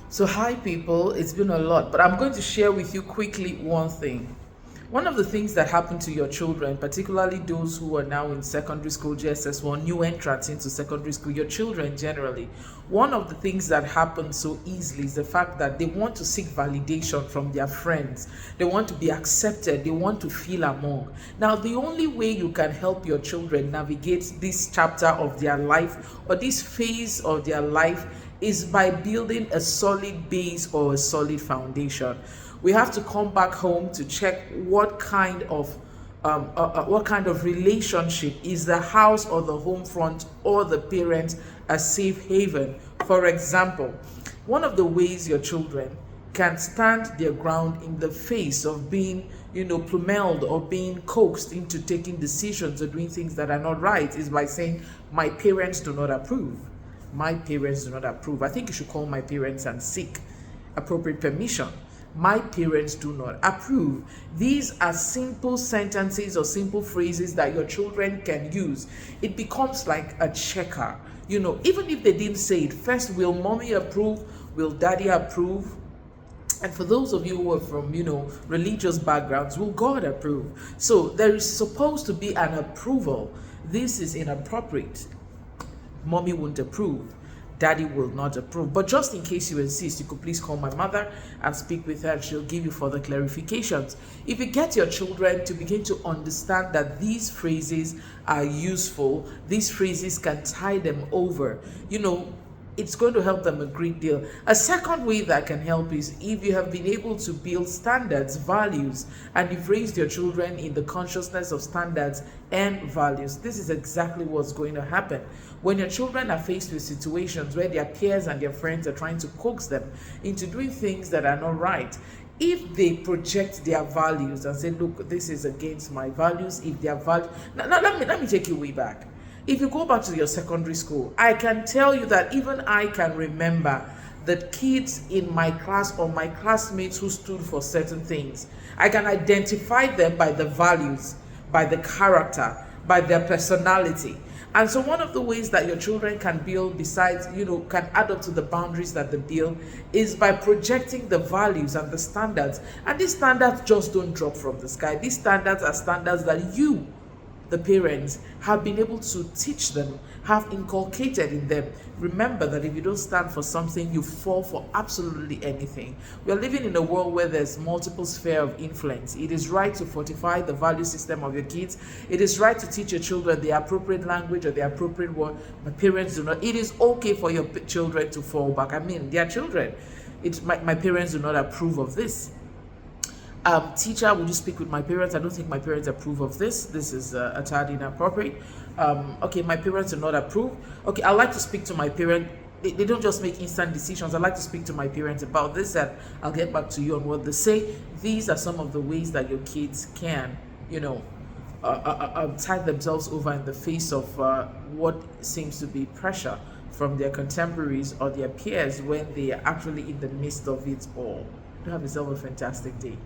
So, hi people, it's been a lot, but I'm going to share with you quickly one thing. One of the things that happen to your children, particularly those who are now in secondary school, JSS1, new entrants into secondary school, your children generally, one of the things that happens so easily is the fact that they want to seek validation from their friends. They want to be accepted. They want to feel among. Now, the only way you can help your children navigate this chapter of their life or this phase of their life is by building a solid base or a solid foundation. We have to come back home to check what kind of relationship is the house or the home front or the parents a safe haven. For example, one of the ways your children can stand their ground in the face of being, plumelled or being coaxed into taking decisions or doing things that are not right is by saying, my parents do not approve. My parents do not approve. I think you should call my parents and seek appropriate permission. My parents do not approve. These are simple sentences or simple phrases that your children can use. It becomes like a checker. Even if they didn't say it, first, will mommy approve? Will daddy approve? And for those of you who are from, religious backgrounds, will God approve? So there is supposed to be an approval. This is inappropriate. Mommy won't approve. Daddy will not approve. But just in case you insist, you could please call my mother and speak with her and she'll give you further clarifications. If you get your children to begin to understand that these phrases are useful, these phrases can tie them over, it's going to help them a great deal. A second way that can help is if you have been able to build standards, values, and you've raised your children in the consciousness of standards and values. This is exactly what's going to happen. When your children are faced with situations where their peers and their friends are trying to coax them into doing things that are not right, if they project their values and say, look, this is against my values, if their value, now let me take you way back. If you go back to your secondary school, I can tell you that even I can remember the kids in my class or my classmates who stood for certain things. I can identify them by the values, by the character, by their personality. And so one of the ways that your children can build, besides, can add up to the boundaries that they build, is by projecting the values and the standards. And these standards just don't drop from the sky. These standards are standards that you, the parents, have been able to teach them, have inculcated in them. Remember that if you don't stand for something, you fall for absolutely anything. We are living in a world where there's multiple spheres of influence. It is right to fortify the value system of your kids. It is right to teach your children the appropriate language or the appropriate word. My parents do not. It is okay for your children to fall back. They are children. My parents do not approve of this. Teacher, would you speak with my parents? I don't think my parents approve of this. This is a tad inappropriate. Okay, my parents do not approve. Okay, I'd like to speak to my parent. They don't just make instant decisions. I'd like to speak to my parents about this and I'll get back to you on what they say. These are some of the ways that your kids can, tie themselves over in the face of what seems to be pressure from their contemporaries or their peers when they are actually in the midst of it all. You have yourself a fantastic day.